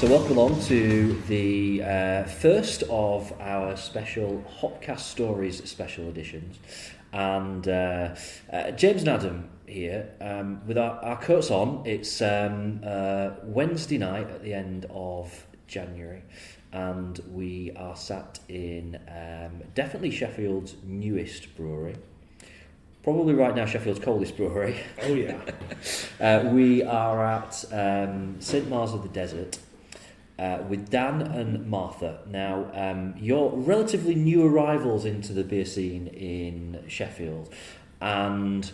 So welcome along to the first of our special Hopcast Stories special editions. And James and Adam here, with our coats on. It's Wednesday night at the end of January, and we are sat in definitely Sheffield's newest brewery. Probably right now Sheffield's coldest brewery. Oh yeah. We are at St Mars of the Desert with Dan and Martha. Now, you're relatively new arrivals into the beer scene in Sheffield, and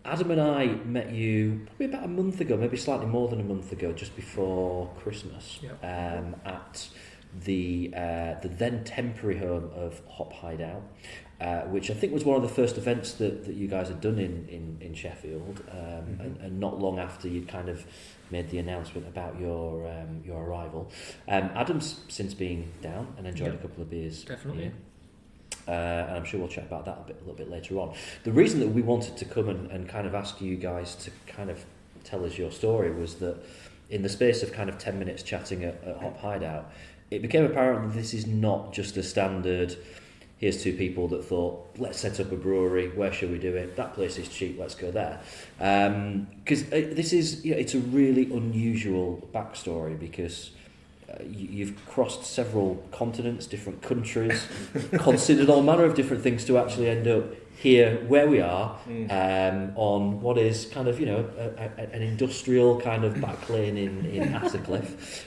Adam and I met you probably about a month ago, maybe slightly more than a month ago, just before Christmas, at the then temporary home of Hop Hideout. Which I think was one of the first events that you guys had done in Sheffield, and not long after you'd kind of made the announcement about your arrival. Adam's since been down and enjoyed a couple of beers. Definitely. Here. And I'm sure we'll chat about that a little bit later on. The reason that we wanted to come and kind of ask you guys to kind of tell us your story was that in the space of kind of 10 minutes chatting at Hop Hideout, it became apparent that this is not just a standard, here's two people that thought, let's set up a brewery, where should we do it? That place is cheap, let's go there. Because this is, it's a really unusual backstory, because you've crossed several continents, different countries, considered all manner of different things to actually end up here where we are, on what is kind of, an industrial kind of back lane in Attercliffe.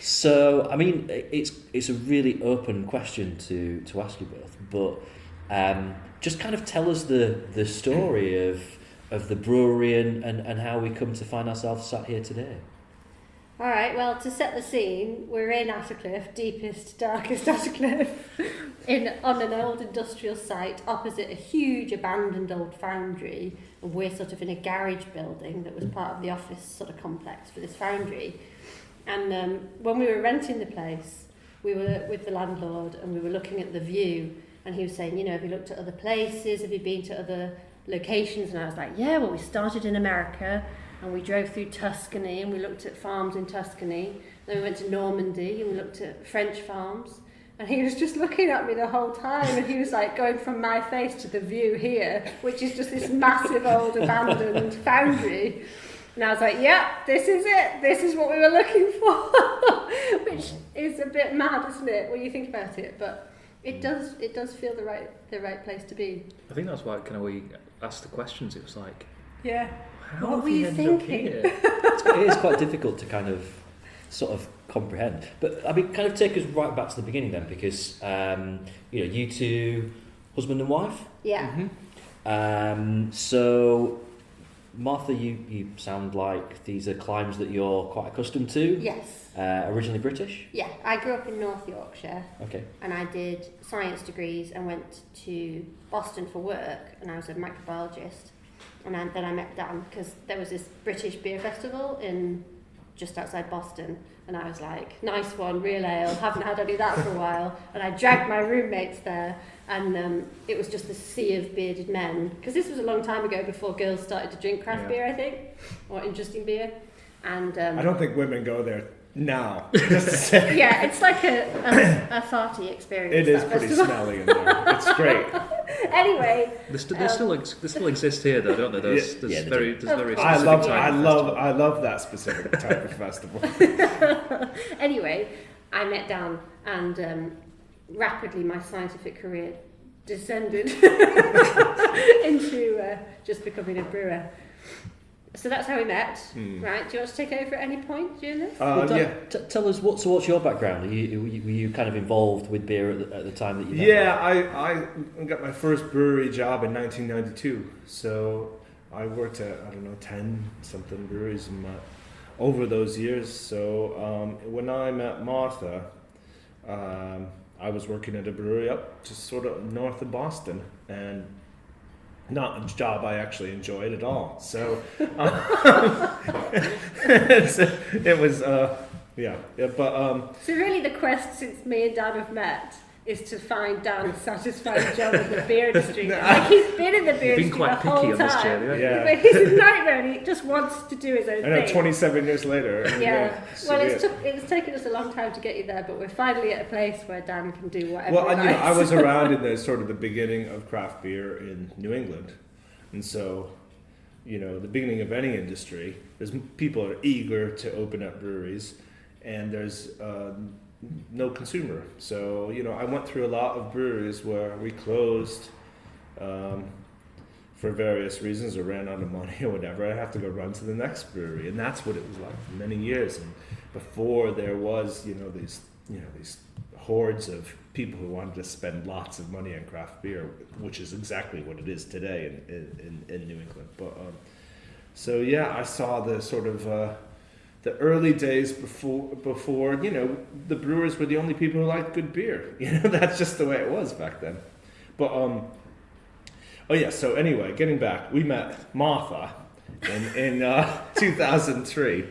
So, I mean, it's a really open question to ask you both, but just kind of tell us the story of the brewery and how we come to find ourselves sat here today. All right, well, to set the scene, we're in Attercliffe, deepest, darkest Attercliffe, on an old industrial site opposite a huge abandoned old foundry, and we're sort of in a garage building that was part of the office sort of complex for this foundry. And when we were renting the place, we were with the landlord and we were looking at the view, and he was saying, have you looked at other places? Have you been to other locations? And I was like, yeah, well, we started in America and we drove through Tuscany and we looked at farms in Tuscany. Then we went to Normandy and we looked at French farms. And he was just looking at me the whole time, and he was like going from my face to the view here, which is just this massive old abandoned foundry. And I was like, yeah, this is it. This is what we were looking for. Which is a bit mad, isn't it, when you think about it? But it does feel the right place to be. I think that's why we asked the questions. It was like, yeah, how what were you thinking? It is quite difficult to kind of sort of comprehend. But I mean, kind of take us right back to the beginning then, because you two, husband and wife. Yeah. Mm-hmm. So, Martha, you sound like these are climes that you're quite accustomed to. Yes. Originally British? Yeah, I grew up in North Yorkshire. Okay. And I did science degrees and went to Boston for work, and I was a microbiologist. And then I met Dan, because there was this British beer festival just outside Boston, and I was like, nice one, real ale, haven't had any of that for a while. And I dragged my roommates there, and it was just a sea of bearded men, because this was a long time ago, before girls started to drink craft beer, I think, or interesting beer. And I don't think women go there now, just to say. Yeah, it's like a farty experience. It is pretty smelly in there. It's great. Anyway, They still exist here, though, don't they? There's very specific I type of love that specific type of festival. Anyway, I met Dan, and rapidly my scientific career descended into just becoming a brewer. So that's how we met, right? Do you want to take over at any point during this? Tell us, what's your background? Were you kind of involved with beer at the time that you met? Yeah, I got my first brewery job in 1992. So I worked at, 10-something breweries over those years. So when I met Martha, I was working at a brewery up just sort of north of Boston, and not a job I actually enjoyed at all. So it was, but... So really the quest since me and Dan have met is to find Dan a satisfying job in the beer industry. Like he's been in the beer industry quite the whole picky on this time. journey, haven't you? Yeah. But he's a nightmare and he just wants to do his own I know, thing. 27 years later. Yeah. so Well, yeah. it's taken us a long time to get you there, but we're finally at a place where Dan can do whatever Well, he and, you know, I likes. was around in the sort of the beginning of craft beer in New England, and so, you know, the beginning of any industry, there's people are eager to open up breweries, and there's no consumer. So, you know, I went through a lot of breweries where we closed for various reasons or ran out of money or whatever. I have to go run to the next brewery, and that's what it was like for many years. And before there was, these hordes of people who wanted to spend lots of money on craft beer, which is exactly what it is today in New England. But so yeah, I saw the sort of the early days before the brewers were the only people who liked good beer. That's just the way it was back then. But oh yeah. So anyway, getting back, we met Martha in 2003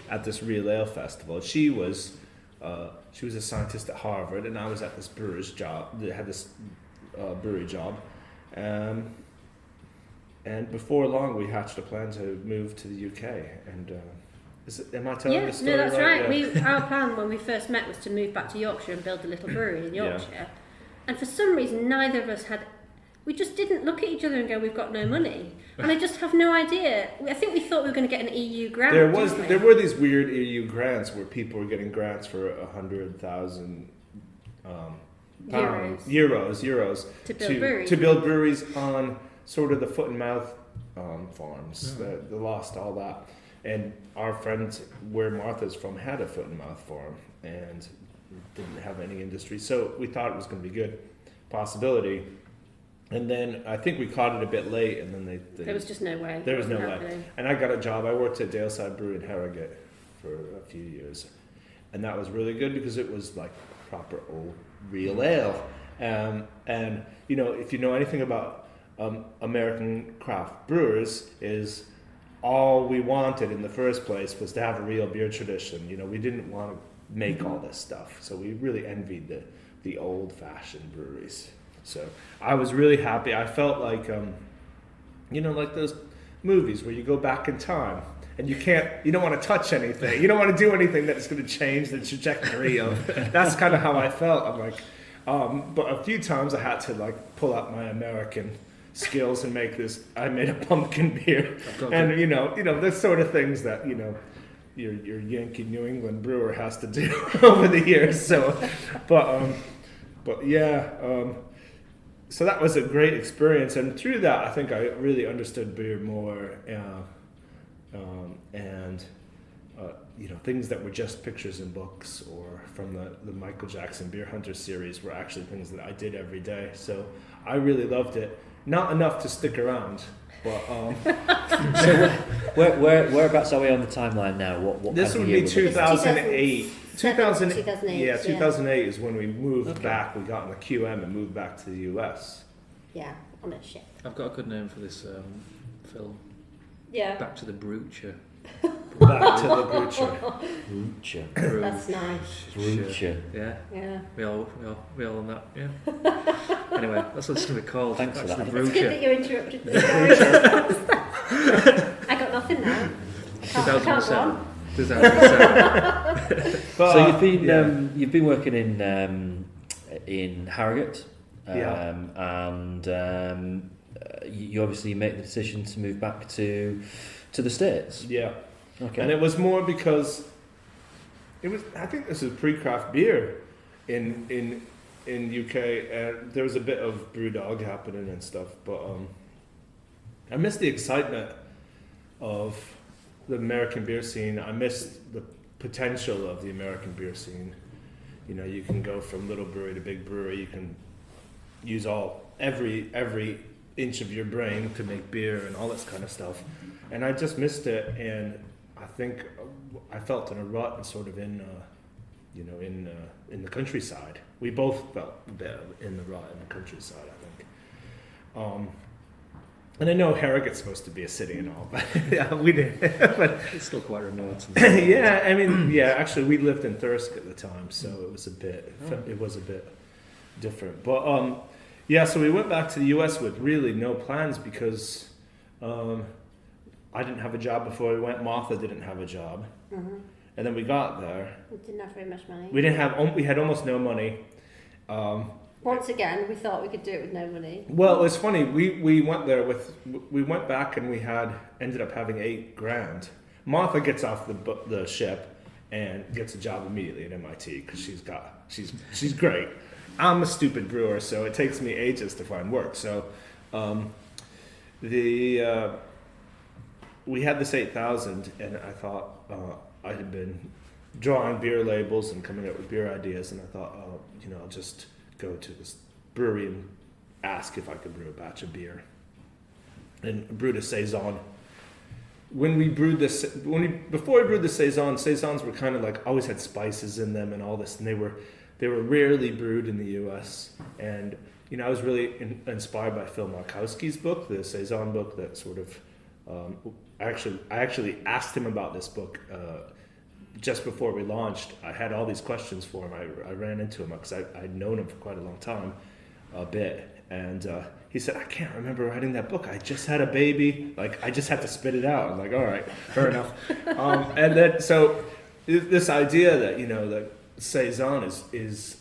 at this Real Ale Festival. She was a scientist at Harvard, and I was at this brewer's job. They had this brewery job, and before long we hatched a plan to move to the UK. And am I telling the story no, that's right. Yeah. Our plan when we first met was to move back to Yorkshire and build a little brewery in Yorkshire. And for some reason, neither of us we just didn't look at each other and go, we've got no money. And I just have no idea. I think we thought we were going to get an EU grant. There were these weird EU grants where people were getting grants for 100,000 euros to build breweries. on sort of the foot and mouth farms. They lost all that. And our friends, where Martha's from, had a foot and mouth farm and didn't have any industry. So we thought it was going to be good possibility. And then I think we caught it a bit late, and then there was just no way. There was no way. And I got a job. I worked at Daleside Brewery in Harrogate for a few years, and that was really good because it was like proper old real ale. And if you know anything about American craft brewers, is all we wanted in the first place was to have a real beer tradition. We didn't want to make all this stuff, so we really envied the old-fashioned breweries. So I was really happy. I felt like, like those movies where you go back in time and you don't want to touch anything. You don't want to do anything that's going to change the trajectory of. That's kind of how I felt. I'm like, but a few times I had to like pull out my American skills and make this. I made a pumpkin beer, and the sort of things that your Yankee New England brewer has to do over the years. So, but yeah. So that was a great experience, and through that, I think I really understood beer more, and things that were just pictures in books or from the Michael Jackson Beer Hunter series were actually things that I did every day. So I really loved it. Not enough to stick around, but. So whereabouts are we on the timeline now? What this kind of would year be was 2008. 2008. Yeah, 2008 is when we moved back. We got in the QM and moved back to the US. Yeah, on a ship. I've got a good name for this film. Yeah. Back to the Broocher. Back to the butcher. Broocher. That's nice. Broocher. Yeah. Yeah. We all on that. Yeah. Anyway, that's what it's going to be called. Thanks Back for to that. the It's good that Broocher. you interrupted the story. I got nothing now. I can't go 2007. on. 2007. So you've been working in Harrogate, and you obviously make the decision to move back to the States. Yeah. Okay. And it was more because I think this is pre-craft beer in UK, and there was a bit of brewdog happening and stuff, but I missed the excitement of the American beer scene. I missed the potential of the American beer scene. You can go from little brewery to big brewery. You can use every inch of your brain to make beer and all this kind of stuff. And I just missed it, and I think I felt in a rut and sort of in the countryside. We both felt a bit in the rut in the countryside, I think. And I know Harrogate's supposed to be a city and all, but yeah, we did. But It's still quite remote. yeah, actually, we lived in Thirsk at the time, so it was a bit. It was a bit different. But yeah, so we went back to the US with really no plans because I didn't have a job before we went. Martha didn't have a job. Mm-hmm. And then we got there. We didn't have very much money. We had almost no money. Once again, we thought we could do it with no money. Well, it was funny. We went there we went back and we ended up having $8,000. Martha gets off the ship and gets a job immediately at MIT because she's great. I'm a stupid brewer, so it takes me ages to find work. So we had this 8,000, and I thought I had been drawing beer labels and coming up with beer ideas, and I thought, I'll just go to this brewery and ask if I could brew a batch of beer. And brewed a saison. Before we brewed the saisons were kind of like always had spices in them and all this, and they were rarely brewed in the U.S. And I was really inspired by Phil Markowski's book, the Saison book. That sort of I actually asked him about this book just before we launched. I had all these questions for him. I ran into him because I'd known him for quite a long time, a bit, and he said, "I can't remember writing that book. I just had a baby. Like I just had to spit it out." I'm like, "All right, fair enough." And then so this idea that that saison is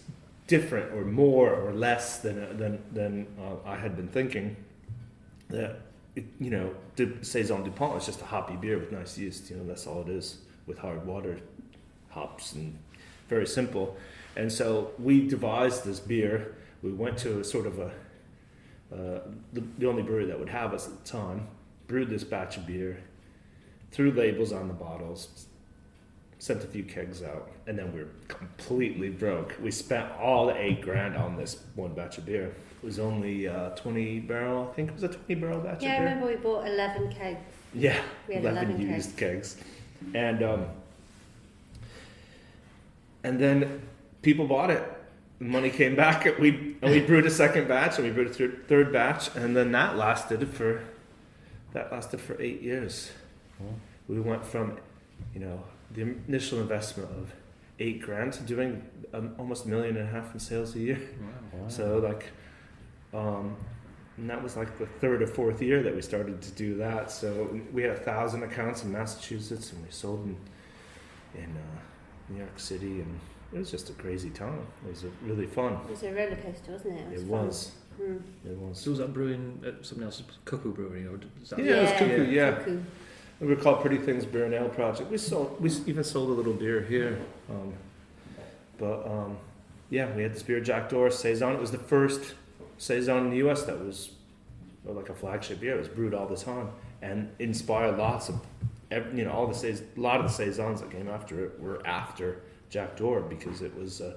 different or more or less than I had been thinking. That the Saison DuPont is just a hoppy beer with nice yeast. That's all it is, with hard water, hops, and very simple. And so we devised this beer. We went to a sort of the only brewery that would have us at the time. Brewed this batch of beer, threw labels on the bottles, sent a few kegs out, and then we were completely broke. We spent all the $8,000 on this one batch of beer. It was only 20 barrel, I think it was a 20 barrel batch of beer. Yeah, I remember we bought 11 kegs. Yeah, we had 11 used kegs. And then people bought it. Money came back, and we brewed a second batch, and we brewed a third batch, and then that lasted for 8 years. We went from, the initial investment of $8,000 to doing almost $1.5 million in sales a year. Wow. So and that was like the third or fourth year that we started to do that. So we had 1,000 accounts in Massachusetts, and we sold in New York City, and it was just a crazy time. It was really fun. It was a roller coaster, wasn't it? It fun. was. It was. So was that brewing at something else, Cuckoo Brewery, or is that? Yeah, it was Cuckoo. Yeah. Cuckoo. We were called Pretty Things Beer and Ale Project. We even sold a little beer here, yeah, we had this beer, Jack Doris Saison. It was the first saison in the U.S. that was like a flagship beer. It was brewed all the time and inspired lots of, a lot of the saisons that came after it were after Jack Dore, because it was, I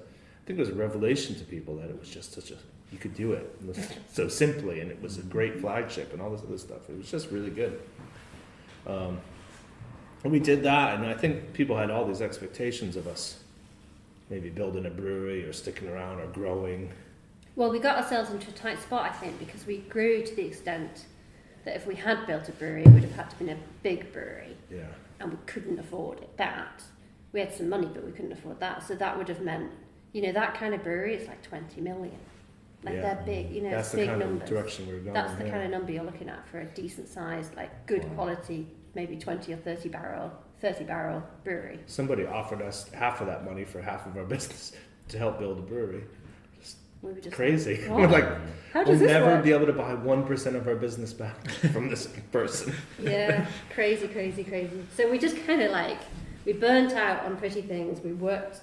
think it was a revelation to people that it was just you could do it so simply, and it was a great flagship and all this other stuff. It was just really good. And we did that, and I think people had all these expectations of us, maybe building a brewery or sticking around or growing. Well, we got ourselves into a tight spot, I think, because we grew to the extent that if we had built a brewery, it would have had to have been a big brewery. Yeah. And we couldn't afford that. We had some money, but we couldn't afford that. So that would have meant, that kind of brewery is like 20 million. Like they're big, That's it's the big kind numbers. of direction we're going. That's the kind of number you're looking at for a decent sized, like good quality, maybe 20 or 30 barrel brewery. Somebody offered us half of that money for half of our business to help build a brewery. We were just crazy. Like, We're like, how we'll does this never work? be able to buy 1% of our business back from this person. Yeah, crazy. So we just kind of we burnt out on Pretty Things. We worked,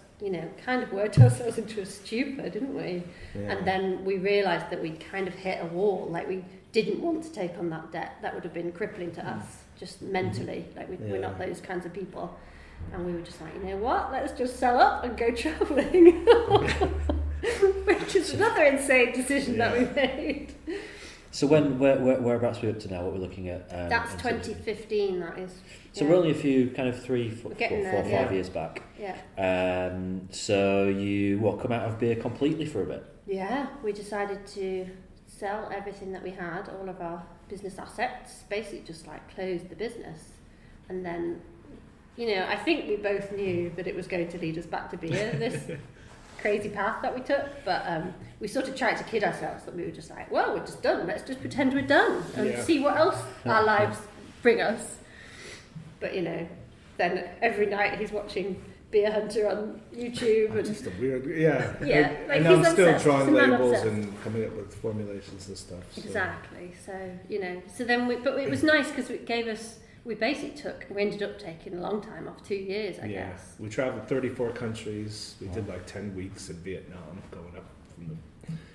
kind of worked ourselves into a stupor, didn't we? Yeah. And then we realised that we'd kind of hit a wall. Like we didn't want to take on that debt. That would have been crippling to us, just mentally. Like we're not those kinds of people. And we were just like, you know what? Let's just sell up and go travelling. Which is another insane decision that we made. So whereabouts are we up to now? What we're looking at? That's 2015, that is. So we're only a few, kind of 3, 4, 5 years back. Yeah. So you, come out of beer completely for a bit? Yeah, we decided to sell everything that we had, all of our business assets, basically just close the business. And then, I think we both knew that it was going to lead us back to beer. crazy path that we took, but we sort of tried to kid ourselves that we were just like, well, we're just done. Let's just pretend we're done and see what else our lives bring us. But then every night he's watching Beer Hunter on YouTube. And just a weird, like and I'm still drawing labels and coming up with formulations and stuff. So. Exactly. So so then but it was nice because it gave us. We ended up taking a long time off, 2 years, I guess. We traveled 34 countries. We did like 10 weeks in Vietnam, going up from the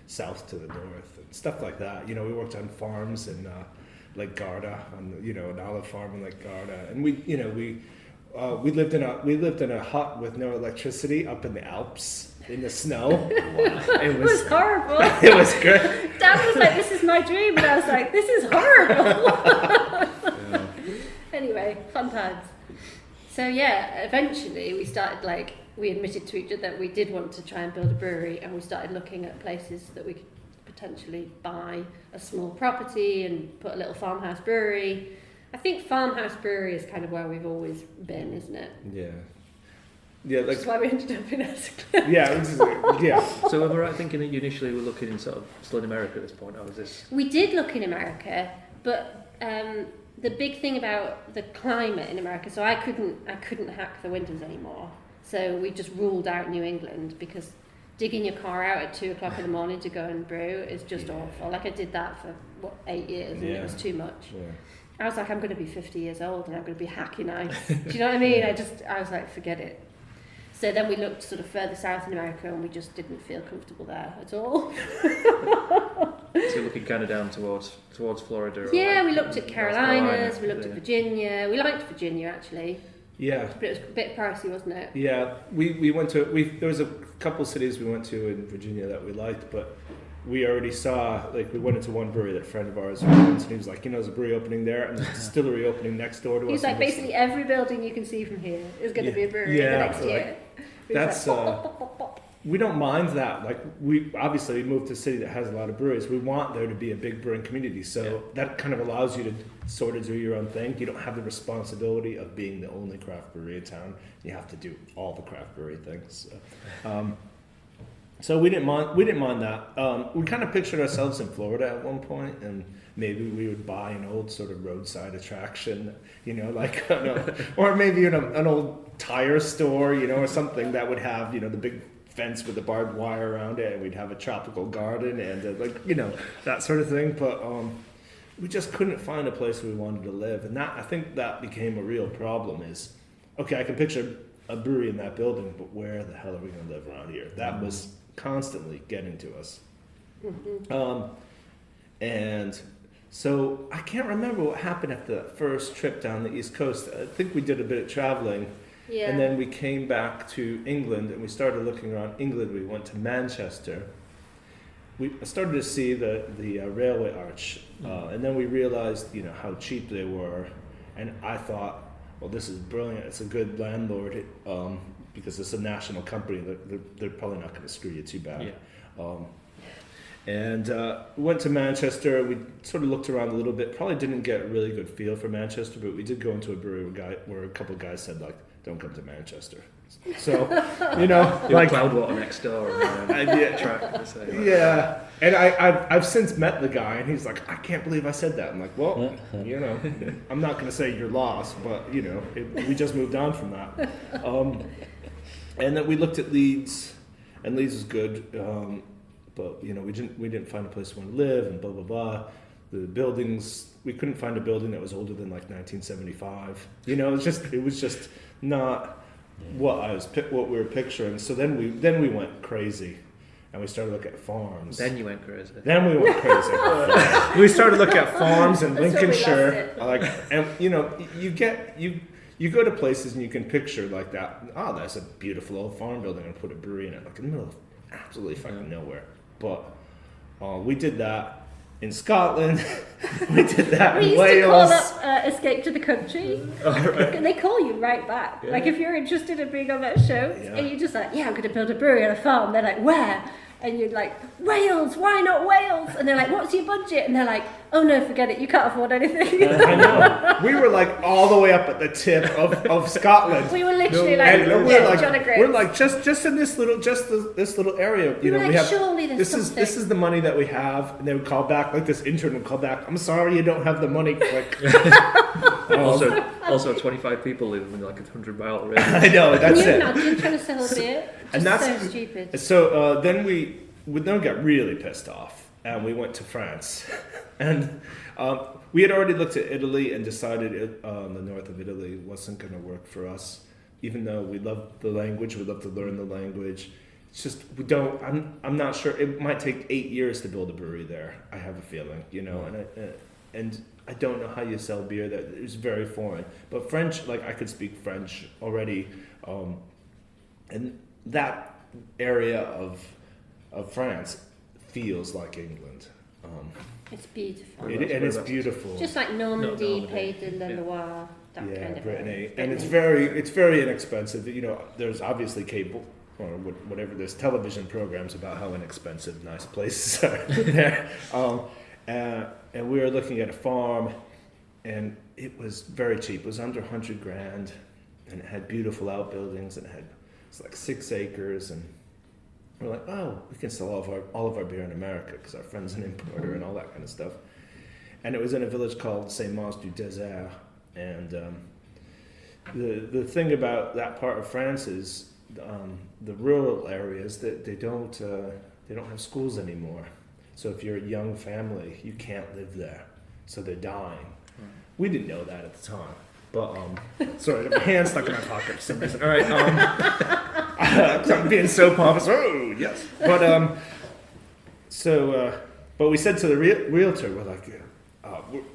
south to the north and stuff like that. We worked on farms in Lake Garda, an olive farm in Lake Garda, and we lived in a hut with no electricity up in the Alps in the snow. Wow. It was horrible. It was great. Dad was like, "This is my dream," and I was like, "This is horrible." Anyway, fun times. So eventually we started we admitted to each other that we did want to try and build a brewery, and we started looking at places that we could potentially buy a small property and put a little farmhouse brewery. I think farmhouse brewery is kind of where we've always been, isn't it? Yeah. Which is why we ended up in Attercliffe. Yeah. So am I right thinking that you initially were looking in still in America at this point, or was this? We did look in America, but the big thing about the climate in America, so I couldn't hack the winters anymore. So we just ruled out New England because digging your car out at 2:00 in the morning to go and brew is just awful. I did that for 8 years, and it was too much. Yeah. I was like, I'm going to be 50 years old and I'm going to be hacking ice. Do you know what I mean? I was like, forget it. So then we looked sort of further south in America, and we just didn't feel comfortable there at all. So looking kind of down towards Florida. We looked at Carolinas, we looked at Virginia. We liked Virginia actually. Yeah. But it was a bit pricey, wasn't it? Yeah, we went to there was a couple cities we went to in Virginia that we liked, but we already saw, we went into one brewery that a friend of ours runs, and he was like, there's a brewery opening there and there's a distillery opening next door to us. He's like, basically every building you can see from here is going to be a brewery the next year. That's we don't mind that. We obviously moved to a city that has a lot of breweries. We want there to be a big brewing community, so that kind of allows you to sort of do your own thing. You don't have the responsibility of being the only craft brewery in town. You have to do all the craft brewery things. So we didn't mind that. We kind of pictured ourselves in Florida at one point, and maybe we would buy an old sort of roadside attraction, or maybe an old tire store, or something that would have, the big fence with the barbed wire around it, and we'd have a tropical garden and that sort of thing. But we just couldn't find a place we wanted to live, and I think that became a real problem. Is okay, I can picture a brewery in that building, but where the hell are we going to live around here? That was constantly getting to us. And so I can't remember what happened at the first trip down the East Coast. I think we did a bit of traveling. Yeah. And then we came back to England, and we started looking around England. We went to Manchester. We started to see the railway arch, and then we realized, how cheap they were. And I thought, well, this is brilliant. It's a good landlord, because it's a national company. They're probably not going to screw you too bad. Yeah. And we went to Manchester. We sort of looked around a little bit. Probably didn't get a really good feel for Manchester, but we did go into a brewery where a couple of guys said, don't come to Manchester. So, Cloudwater next door. And I've since met the guy, and he's like, I can't believe I said that. I'm like, well, I'm not going to say you're lost, but we just moved on from that. And then we looked at Leeds, and Leeds was good, but we didn't find a place we want to live, and blah blah blah. The buildings, we couldn't find a building that was older than 1975. It was just not what we were picturing. So then we went crazy, and we started looking at farms. Then you went crazy. Then we went crazy. We started looking at farms in Lincolnshire, and you go to places and you can picture like that. Oh, that's a beautiful old farm building, and put a brewery in it, in the middle of absolutely fucking nowhere. But we did that in Scotland. We did that in Wales. We used to call up Escape to the Country. And they call you right back. Yeah. If you're interested in being on that show, and you're just like, I'm going to build a brewery on a farm. They're like, where? And you're like, Wales, why not Wales? And they're like, what's your budget? And they're like, oh no, forget it, you can't afford anything. I know. We were like all the way up at the tip of Scotland. We were literally like, and we're like just in this little this little area. You know, like, we have surely there's this is the money that we have, and they would call back, like this intern would call back. I'm sorry, you don't have the money. Quick. Also, 25 people live in like a 100-mile radius. I know, that's Can you it. imagine trying to sell a beer? And Just that's so stupid. So then we then got really pissed off, and we went to France, and we had already looked at Italy and decided the north of Italy wasn't going to work for us, even though we love the language, we love to learn the language. It's just we don't. I'm not sure. It might take 8 years to build a brewery there. I have a feeling, you know, and I don't know how you sell beer that is very foreign. But French, like I could speak French already, and that area of France feels like England. It's beautiful. And it's beautiful. Just like Normandy, Normandy. Pays de la Loire, that Yeah, kind of Brittany, area. and it's very inexpensive. You know, there's obviously cable or whatever. There's television programs about how inexpensive nice places are there. And we were looking at a farm, and it was very cheap. It was under $100,000, and it had beautiful outbuildings, and it's like 6 acres, and we're like, oh, we can sell all of our beer in America because our friend's an importer and all that kind of stuff. And it was in a village called Saint-Mars-du-Désert, and the thing about that part of France is the rural areas that they don't have schools anymore. So if you're a young family, you can't live there. So they're dying. We didn't know that at the time. But, sorry, my hand's stuck in my pocket for some reason. All right, I'm being so pompous. Oh, yes. But, but we said to the realtor, we're like,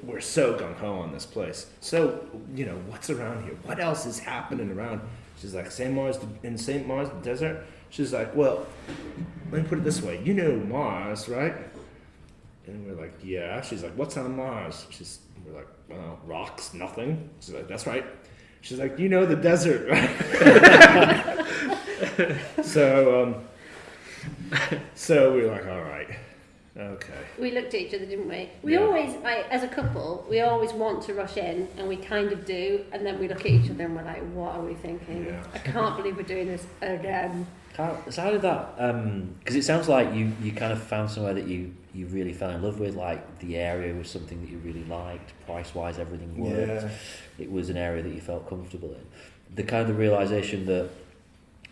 we're so gung-ho on this place. So, you know, what's around here? What else is happening around? She's like, St. Mars, the desert? She's like, well, let me put it this way. You know Mars, right? And we're like, yeah. She's like, what's on Mars? We're like, well, rocks, nothing. She's like, that's right. She's like, you know the desert, right? So we were like, all right, okay. We looked at each other, didn't we? We always, like, as a couple, we always want to rush in, and we kind of do, and then we look at each other and we're like, what are we thinking? Yeah. I can't believe we're doing this again. So how did that, because it sounds like you kind of found somewhere that you really fell in love with, like the area was something that you really liked, price-wise everything worked, it was an area that you felt comfortable in. The kind of the realisation that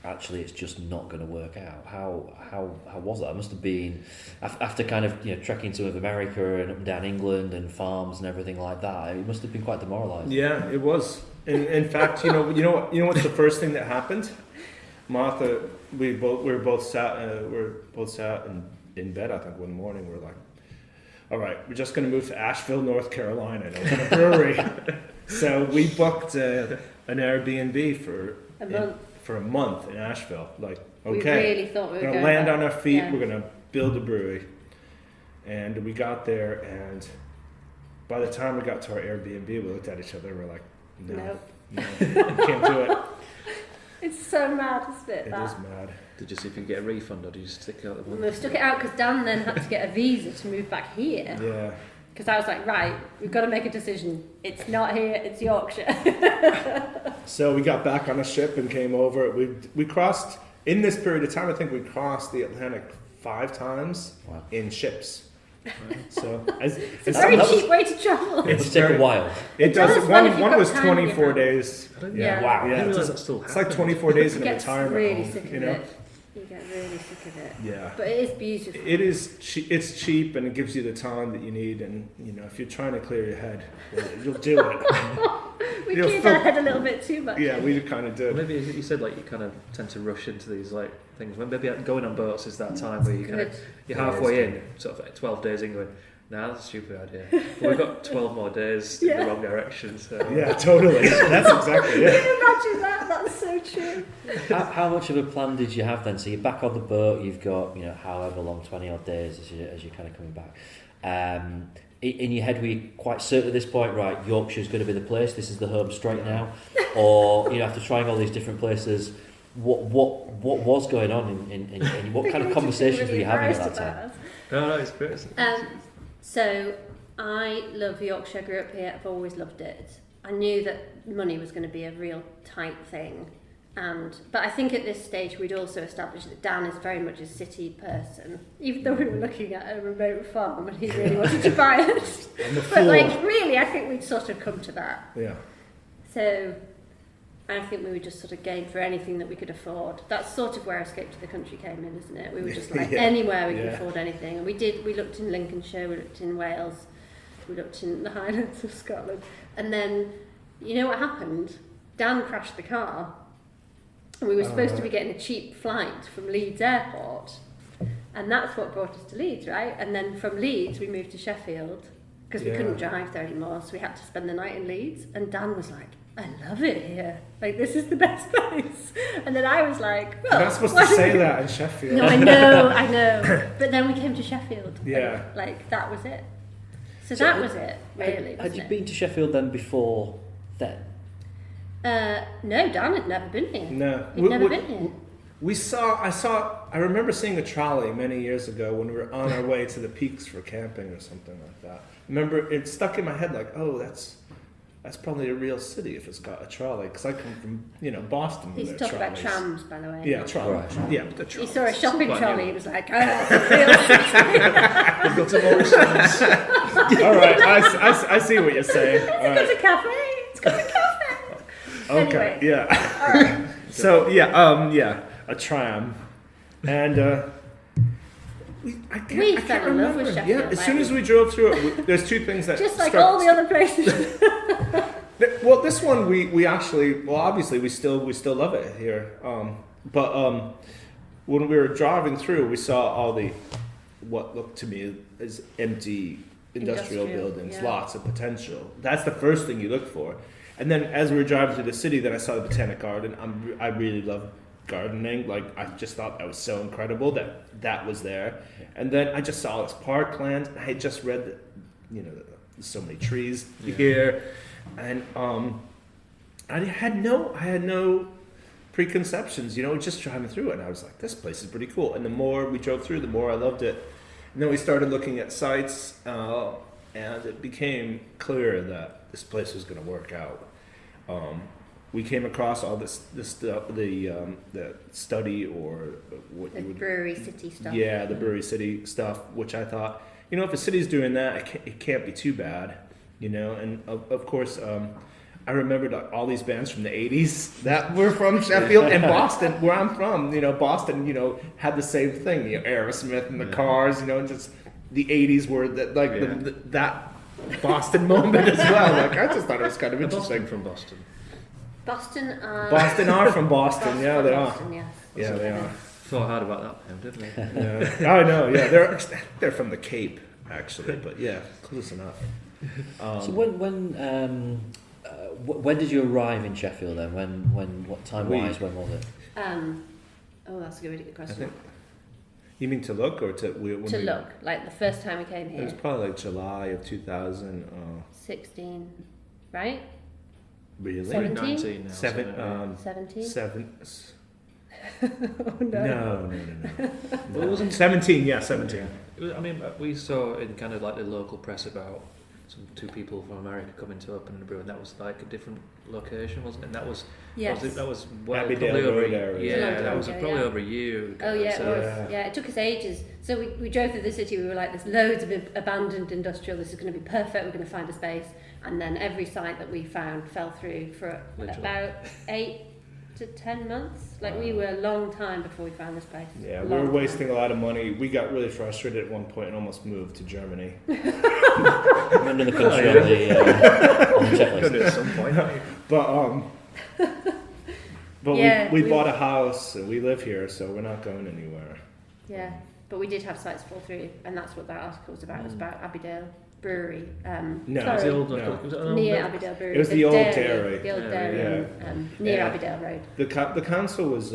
actually it's just not going to work out, how was that? It must have been, after kind of, you know, trekking to America and up and down England and farms and everything like that, it must have been quite demoralising. Yeah, it was. In fact, you know what's the first thing that happened? Martha, we were both sat in bed, I think, one morning. We're like, all right, we're just going to move to Asheville, North Carolina, and open a brewery. So we booked an Airbnb for a month in Asheville. Like, okay, We really thought we were going to going land back. on our feet. Yeah. We're going to build a brewery. And we got there, and by the time we got to our Airbnb, we looked at each other and we're like, no, you can't do it. It's so mad, isn't it? It that? is mad. Did you see if you could get a refund, or did you just stick it out the And window? we stuck it out because Dan then had to get a visa to move back here. Yeah. Because I was like, right, we've got to make a decision. It's not here, it's Yorkshire. So we got back on a ship and came over. We crossed, in this period of time, I think we crossed the Atlantic 5 times in ships. So It's a very cheap way to travel. It must take a while. It Tell does. us one if you've One got was time in your 24 hands. days. Yeah. I Wow. didn't Yeah, realise that still it's like happened. 24 days in You a get retirement really home. sick of You know. it. You get really sick of it. Yeah. But it is beautiful. It is. It's cheap and it gives you the time that you need. And you know, if you're trying to clear your head, you'll do it. We You'll cleared feel- our head a little bit too much. Yeah, we kind of did. Maybe you said like you kind of tend to rush into these like things. Maybe going on boats is that time where you kind of Good. you're Yeah, halfway it's in, sort of like 12 days in, going, nah, that's a stupid idea. But we've got 12 more days in Yeah. the wrong direction. So Yeah, totally. That's exactly Can it. you imagine that? That's so true. How much of a plan did you have then? So you're back on the boat, you've got, you know, however long, 20 odd days as you're kind of coming back. In your head, were you quite certain at this point, right, Yorkshire's going to be the place, this is the home straight now? Or, you know, after trying all these different places, what was going on in what kind of conversations were you having at that time? No, it's great. So I love Yorkshire. I grew up here. I've always loved it. I knew that money was going to be a real tight thing, but I think at this stage we'd also established that Dan is very much a city person, even though we were looking at a remote farm and he really wanted to buy it. But like really, I think we'd sort of come to that. Yeah. So I think we were just sort of game for anything that we could afford. That's sort of where Escape to the Country came in, isn't it? We were just like anywhere we could afford anything, and we did. We looked in Lincolnshire, we looked in Wales, we looked in the Highlands of Scotland, and then you know what happened? Dan crashed the car, and we were supposed to be getting a cheap flight from Leeds Airport, and that's what brought us to Leeds, right? And then from Leeds we moved to Sheffield because we couldn't drive there anymore, so we had to spend the night in Leeds. And Dan was like, I love it here. Like, this is the best place. And then I was like, well, you're not supposed to say that in Sheffield. No, I know. But then we came to Sheffield. Yeah. And, like, that was it. So that was it, really. Had you been to Sheffield then before then? No, Dan had never been here. No. He'd never been here. I remember seeing a trolley many years ago when we were on our way to the peaks for camping or something like that. Remember, it stuck in my head like, oh, that's probably a real city if it's got a trolley, because I come from, Boston. He's talking about trams, by the way. Yeah, trolley. Right. Yeah, but the trolley. He saw a shopping trolley, he was like, oh, that's a real city. We've got some Morrisons. All right, I see what you're saying. All It's right. got a cafe. It's got a cafe. Okay, Anyway. yeah. All right. So, a tram. And We I fell can't in love remember. with Sheffield. Yeah, as soon as we drove through it, there's two things that Just like all the other places. Well, this one we actually, obviously we still love it here. But when we were driving through, we saw all the what looked to me as empty industrial buildings, yeah. lots of potential. That's the first thing you look for. And then as we were driving through the city, then I saw the Botanic Garden. I really love gardening. Like, I just thought that was so incredible that was there. And then I just saw this parkland. I had just read that, there's so many trees here. And I had no preconceptions, just driving through it. And I was like, this place is pretty cool. And the more we drove through, the more I loved it. And then we started looking at sites, and it became clear that this place was going to work out. We came across all this stuff, the study or what The you would, brewery city stuff. yeah, the brewery city stuff, which I thought, if a city's doing that, it can't be too bad, And of course, I remembered all these bands from the 80s that were from Sheffield and Boston, where I'm from. Boston, had the same thing. Aerosmith and the Cars, and just the 80s were that Boston moment as well. Like, I just thought it was kind of interesting. From Boston. Boston are from Boston. Yeah, they are. Boston, yes. Yeah, they are. Thought hard about that, didn't they? Yeah. I know. Yeah, they're from the Cape actually, but yeah, close enough. So when did you arrive in Sheffield then? What time wise? When was it? That's a really good question. I think. You mean to look or to look, like the first time we came It here. was probably like July of 2000. 16, right? Really? 17? 19 now. 17? 7. Oh, No. Well, it wasn't 17. Yeah, 17. We saw in kind of like the local press about two people from America coming to open a brewery, and that was like a different location, wasn't it? And that was well, Abbeydale probably over Road area. yeah, that was Yeah, probably yeah. over a year ago. Oh yeah, it so- was. Yeah, it took us ages. So we drove through the city. We were like, "There's loads of abandoned industrial. This is going to be perfect. We're going to find a space." And then every site that we found fell through for Literally. about 8 to 10 months. Like, we were a long time before we found this place. Yeah, we Long were time. wasting a lot of money. We got really frustrated at one point and almost moved to Germany. Under the country on the Could checklist. at some point. But Yeah, we we- bought a house and we live here, so we're not going anywhere. Yeah, but we did have sites fall through, and that's what that article was about. It was about Abbeydale Brewery. No, Was sorry, the old, No. was it an old near building? Abbeydale Brewery. It was the old dairy. The old Yeah, dairy, yeah. near Yeah. Abbeydale Road. The council was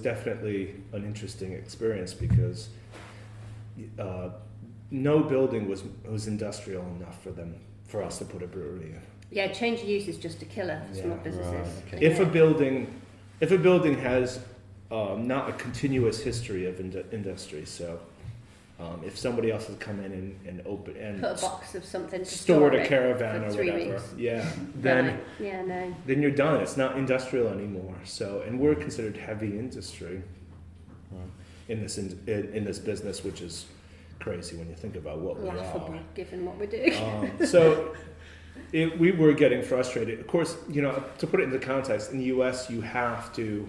definitely an interesting experience because no building was industrial enough for us to put a brewery in. Yeah, change of use is just a killer for small Yeah, businesses. right, okay. If a building if a building has not a continuous history of industry, so if somebody else has come in and open and put a box of something, to stored store a it caravan or for 3 whatever, weeks. then no. then you're done. It's not industrial anymore. So, and we're considered heavy industry in this business, which is crazy when you think about what we Laughable, are. given what we're doing. So we were getting frustrated. Of course, to put it into context, in the U.S. you have to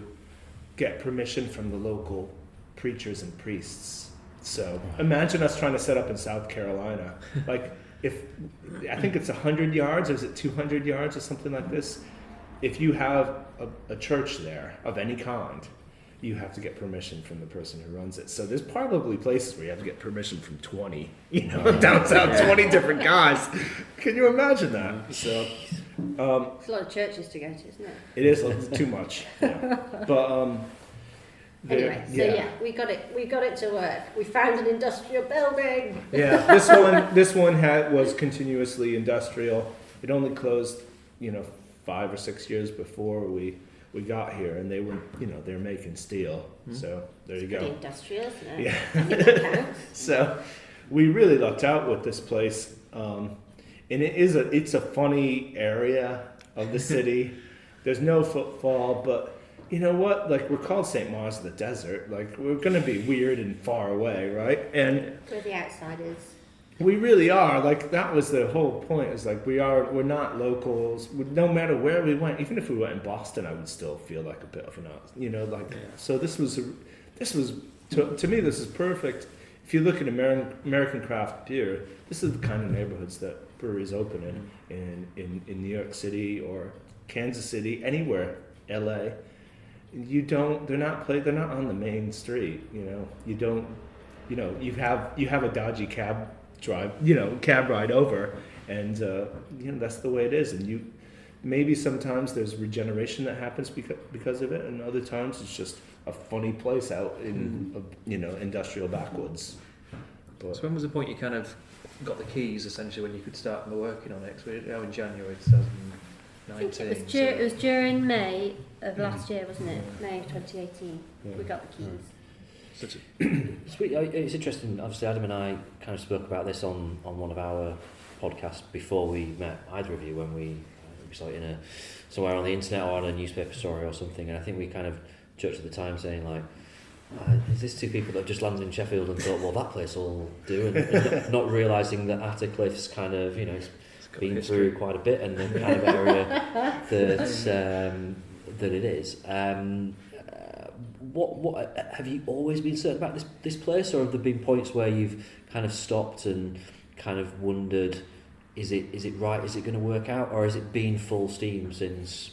get permission from the local preachers and priests. So imagine us trying to set up in South Carolina. Like, if I think it's 100 yards, or is it 200 yards or something like this? If you have a church there of any kind, you have to get permission from the person who runs it. So there's probably places where you have to get permission from 20, down south, 20 different guys. Can you imagine that? So It's a lot of churches to go to, isn't it? it is too much. Yeah. But Anyway, we got it to work. We found an industrial building. Yeah, this one was continuously industrial. It only closed, 5 or 6 years before we got here, and they were making steel. So there you go. Pretty industrial, isn't it? Yeah. I think that counts. So we really lucked out with this place, and it's a funny area of the city. There's no footfall, but you know what? Like, we're called St. Mars of the Desert. Like, we're going to be weird and far away, right? And We're the outsiders. we really are. Like, that was the whole point. Is like we're not locals. No matter where we went, even if we went in Boston, I would still feel like a bit of an out. So this was to me, this is perfect. If you look at American craft beer, this is the kind of neighborhoods that breweries open in New York City or Kansas City, anywhere, LA. They're not on the main street. You have a dodgy cab ride over, and that's the way it is. And maybe sometimes there's regeneration that happens because of it, and other times it's just a funny place out in industrial backwoods. So when was the point you kind of got the keys, essentially, when you could start working on it? Because we're now in January 2019. I think it was during May of last year, wasn't it? May of 2018. Yeah. We got the keys. Sweet. It's interesting. Obviously, Adam and I kind of spoke about this on one of our podcasts before we met either of you, when we saw it somewhere on the internet or on a newspaper story or something. And I think we kind of joked at the time, saying like, is this two people that have just landed in Sheffield and thought, well, that place will do, and not realising that Attercliffe's kind of it's been through quite a bit, and the kind of area that it is. What have you always been certain about this place, or have there been points where you've kind of stopped and kind of wondered, is it right? Is it going to work out, or has it been full steam since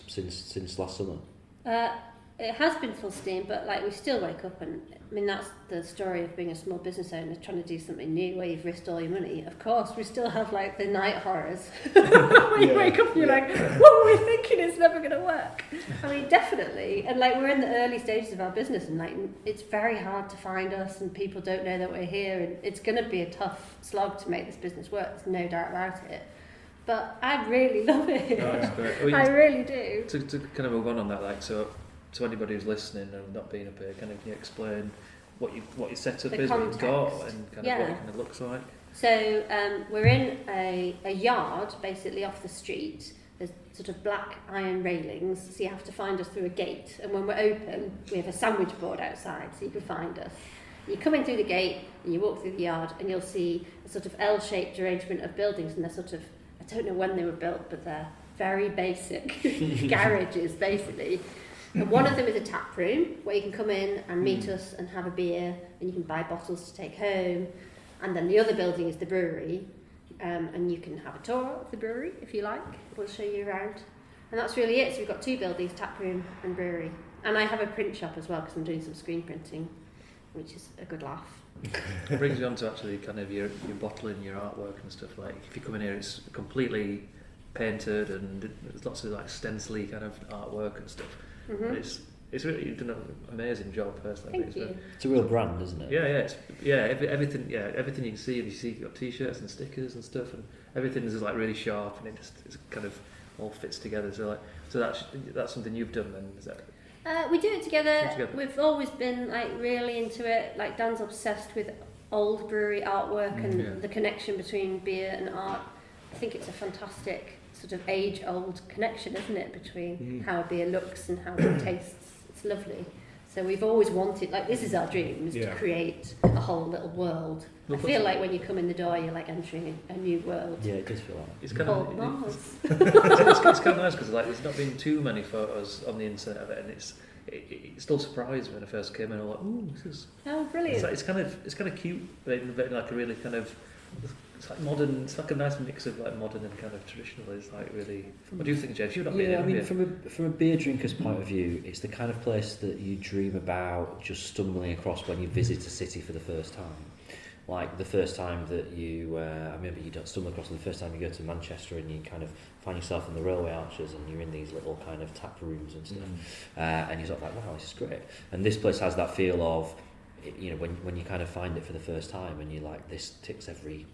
last summer? It has been full steam, but we still wake up and that's the story of being a small business owner, trying to do something new where you've risked all your money. Of course, we still have the night horrors. When you wake up and you're like, what were we thinking? It's never going to work. I mean, definitely. And we're in the early stages of our business, and it's very hard to find us, and people don't know that we're here, and it's going to be a tough slog to make this business work. There's no doubt about it. But I really love it. Oh, that's great. I really do. To kind of move on that, so to anybody who's listening and not being up here, can you explain what your setup is, what you've got, and kind of what it kind of looks like? So we're in a yard, basically off the street. There's sort of black iron railings, so you have to find us through a gate. And when we're open, we have a sandwich board outside, so you can find us. You come in through the gate, and you walk through the yard, and you'll see a sort of L-shaped arrangement of buildings, and they're sort of, I don't know when they were built, but they're very basic garages, basically. And one of them is a tap room where you can come in and meet us and have a beer, and you can buy bottles to take home. And then the other building is the brewery, and you can have a tour of the brewery if you like. We'll show you around. And that's really it. So we've got two buildings, tap room and brewery. And I have a print shop as well, because I'm doing some screen printing, which is a good laugh. It brings you on to actually kind of your bottling, your artwork and stuff. If you come in here, it's completely painted, and there's lots of stencil-y kind of artwork and stuff. Mm-hmm. It's really, you've done an amazing job, personally. Thank you. It's a real brand, isn't it? Everything you can see, and you see you've got t-shirts and stickers and stuff, and everything is really sharp, and it's kind of all fits together. So that's something you've done then, is that? We do it together. Do it together. We've always been like really into it. Like Dan's obsessed with old brewery artwork and Yeah. the connection between beer and art. I think it's a fantastic sort of age-old connection, isn't it, between how a beer looks and how it tastes. It's lovely. So we've always wanted, like, this is our dream, is to create a whole little world. I feel like when you come in the door, you're like entering a new world. Yeah, it does feel like It's kind Called of Mars. it's kind of nice because like there's not been too many photos on the internet of it, and it still surprised me when I first came in. I'm like, oh, this is. Oh, brilliant! It's kind of cute, but in like a really kind of. It's like modern. It's like a nice mix of like modern and kind of traditional. It's like really. What do you think, James? You've not been Yeah, I in, mean, have you? from a beer drinker's point of view, it's the kind of place that you dream about just stumbling across when you visit a city for the first time. Like the first time that you, I remember you don't stumble across them the first time you go to Manchester and you kind of find yourself in the railway arches and you're in these little kind of tap rooms and stuff, and you're sort of like, wow, this is great. And this place has that feel of, you know, when you kind of find it for the first time and you're like, this ticks every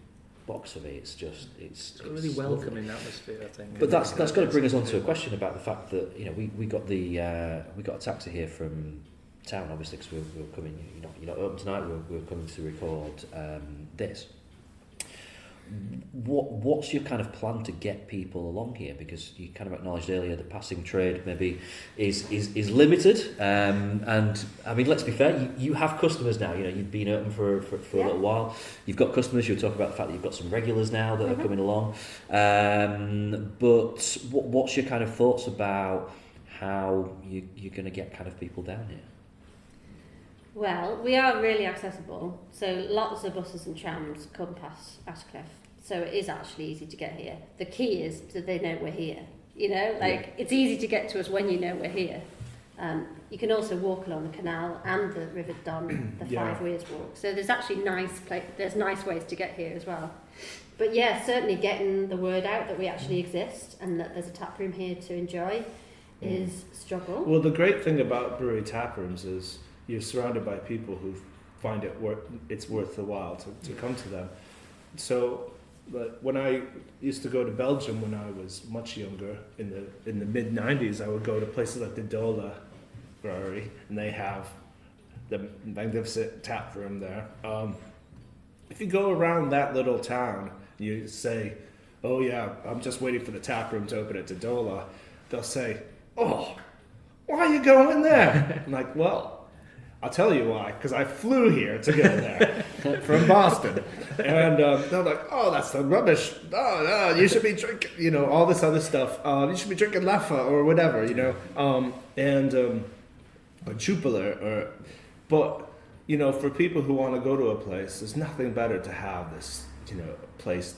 box for me. It's just it's got a really welcoming atmosphere, I think. But that's got to bring us on to a question about the fact that, you know, we got a taxi here from town, obviously, because we were coming. You're not open tonight. We were coming to record this. What's your kind of plan to get people along here? Because you kind of acknowledged earlier the passing trade maybe is limited. And I mean, let's be fair. You have customers now. You know, you've been open for a little while. You've got customers. You'll talk about the fact that you've got some regulars now that are coming along. But what's your kind of thoughts about how you're going to get kind of people down here? Well, we are really accessible, so lots of buses and trams come past Attercliffe, so it is actually easy to get here. The key is that they know we're here, you know, like it's easy to get to us when you know we're here. You can also walk along the canal and the River Don, the 5 Weirs walk, so there's actually there's nice ways to get here as well. But yeah, certainly getting the word out that we actually exist and that there's a tap room here to enjoy is a struggle. Well, the great thing about brewery tap rooms is you're surrounded by people who find it's worth the while to come to them. So, but when I used to go to Belgium when I was much younger, in the mid '90s, I would go to places like the Dola Brewery, and they have the magnificent tap room there. If you go around that little town, you say, "Oh yeah, I'm just waiting for the tap room to open at Dola," they'll say, "Oh, why are you going there?" I'm like, "Well, I'll tell you why, because I flew here to go there from Boston." And they're like, "Oh, that's the rubbish. Oh, no, you should be drinking, you know, all this other stuff. You should be drinking Leffe or whatever, you know, or Jupiler. But, you know, for people who want to go to a place, there's nothing better to have this, you know, place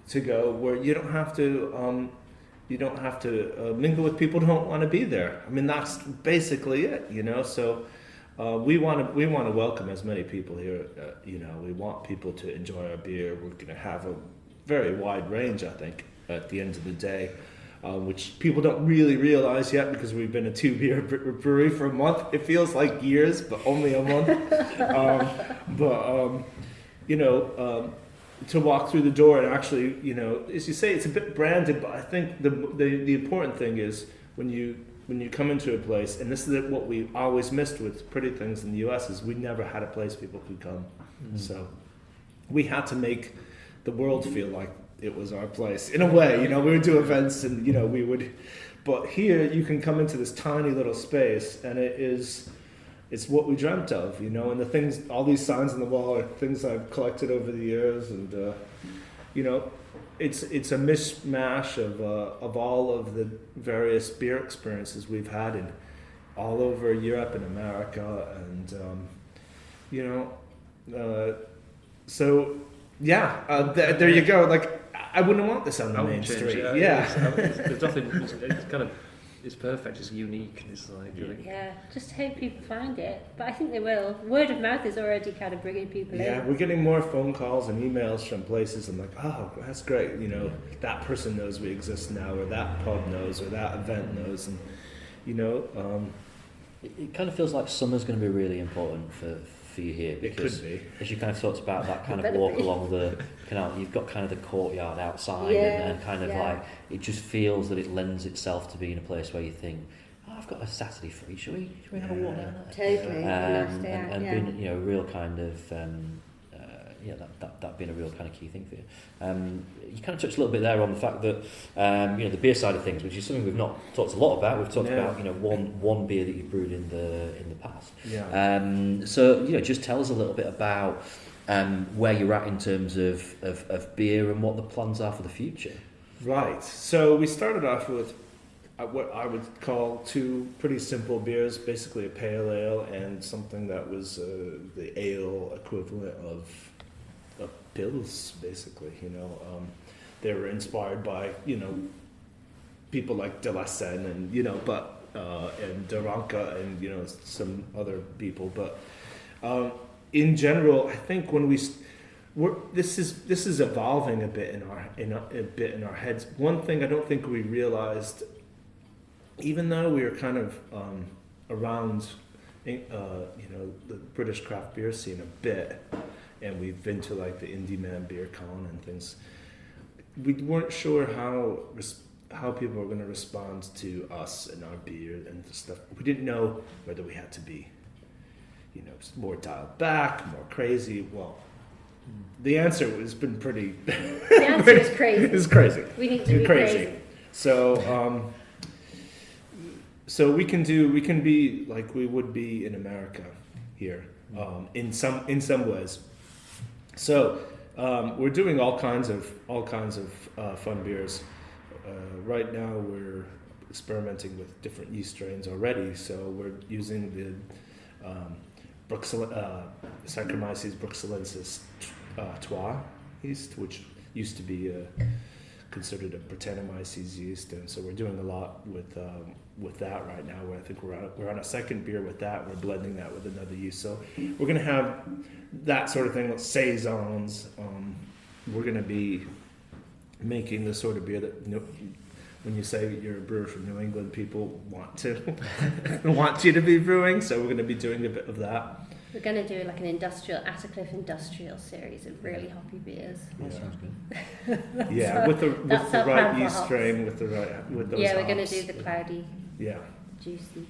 to go where you don't have to mingle with people who don't want to be there. I mean, that's basically it, you know, so... we want to welcome as many people here. You know, we want people to enjoy our beer. We're going to have a very wide range, I think, at the end of the day, which people don't really realize yet because we've been a 2-beer brewery for a month. It feels like years, but only a month. You know, to walk through the door and actually, you know, as you say, it's a bit branded, but I think the important thing is when you come into a place, and this is what we always missed with Pretty Things in the US, is we never had a place people could come. So we had to make the world feel like it was our place. In a way, you know, we would do events and, you know, but here you can come into this tiny little space and it's what we dreamt of, you know, and the things, all these signs on the wall are things I've collected over the years and, you know, it's a mishmash of all of the various beer experiences we've had in all over Europe and America, and you know, so yeah, there you go. Like I wouldn't want this on the main street. There's nothing. It's kind of. It's perfect. It's unique. It's like yeah. Just hope people find it, but I think they will. Word of mouth is already kind of bringing people in. Yeah, we're getting more phone calls and emails from places. I'm like, oh, that's great. You know, that person knows we exist now, or that pub knows, or that event knows, and you know, it kind of feels like summer's going to be really important for you here, because it could be. As you kind of talked about that kind of walk along the canal, you've got kind of the courtyard outside, and kind of like it just feels that it lends itself to being a place where you think, I've got a Saturday free. Should we have a walk down there? Totally. And being, you know, real kind of that being a real kind of key thing for you. You kind of touched a little bit there on the fact that you know, the beer side of things, which is something we've not talked a lot about. We've talked about, you know, one beer that you've brewed in the past. Yeah. So, you know, just tell us a little bit about where you're at in terms of beer and what the plans are for the future. Right. So we started off with what I would call two pretty simple beers, basically a pale ale and something that was the ale equivalent of pills, basically. You know, they were inspired by, you know, people like De La Seine and, you know, but and Daranka and, you know, some other people. But in general, I think when this is evolving a bit in our heads. One thing I don't think we realized, even though we were kind of around, you know, the British craft beer scene a bit, and we've been to like the Indie Man Beer Con and things, we weren't sure how people were going to respond to us and our beer and stuff. We didn't know whether we had to be, you know, more dialed back, more crazy. Well, the answer has been pretty. The answer is crazy. It's crazy. We need to be crazy. So, so we can be like we would be in America here, in some ways. So we're doing all kinds of fun beers. Right now we're experimenting with different yeast strains already. So we're using the Saccharomyces bruxellensis Trois yeast, which used to be considered a Brettanomyces yeast, and so we're doing a lot with that right now. Where I think we're on a second beer with that. We're blending that with another yeast, so we're going to have that sort of thing with saisons. We're going to be making the sort of beer that, you know, when you say you're a brewer from New England, people want you to be brewing. So we're going to be doing a bit of that. We're going to do like an Attercliffe industrial series of really hoppy beers. That sounds good. Yeah, with the right yeast strain, with those Yeah, we're going to hops. do the cloudy, juicy,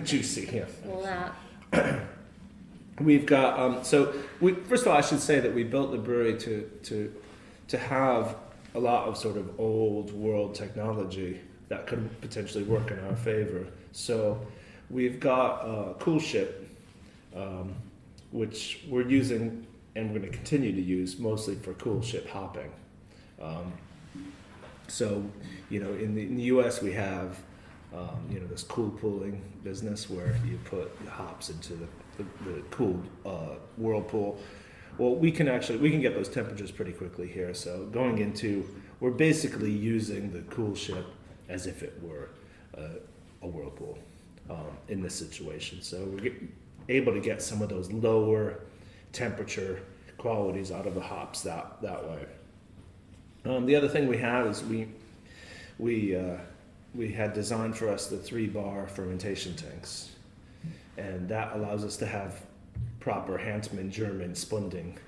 juicy. Yeah. all that. We've got first of all, I should say that we built the brewery to have a lot of sort of old world technology that could potentially work in our favor. So we've got Cool Ship, which we're using and we're going to continue to use mostly for Cool Ship hopping. So, you know, in the US we have, you know, this cool pooling business where you put hops into the cooled whirlpool. Well, we can get those temperatures pretty quickly here. So we're basically using the Cool Ship as if it were a whirlpool in this situation. So we're able to get some of those lower temperature qualities out of the hops that way. The other thing we have is we had designed for us the 3-bar fermentation tanks, and that allows us to have proper Hantman German spunding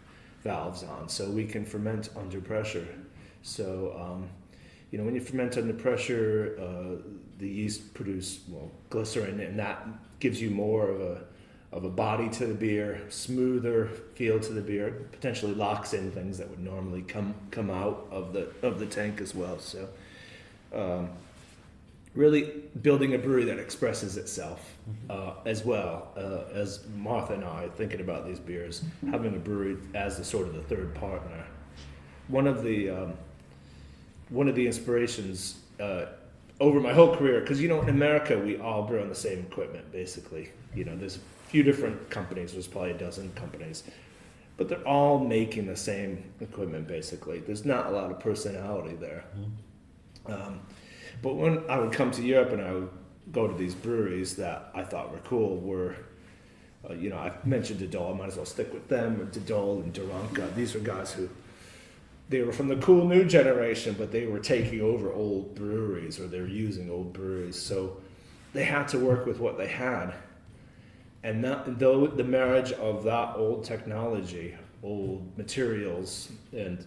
valves on, so we can ferment under pressure. So, you know, when you ferment under pressure, the yeast produce glycerin, and that gives you more of a body to the beer, smoother feel to the beer, potentially locks in things that would normally come out of the tank as well. So, really building a brewery that expresses itself as well as Martha and I thinking about these beers, having a brewery as the sort of the third partner. One of the inspirations over my whole career, because, you know, in America we all brew on the same equipment basically. You know, there's a few different companies, there's probably a dozen companies, but they're all making the same equipment basically. There's not a lot of personality there. But when I would come to Europe and I would go to these breweries that I thought were cool, you know, I mentioned Didol, I might as well stick with them, or Didol and Daranka. These were guys they were from the cool new generation, but they were taking over old breweries, or they were using old breweries. So they had to work with what they had. And though the marriage of that old technology, old materials, and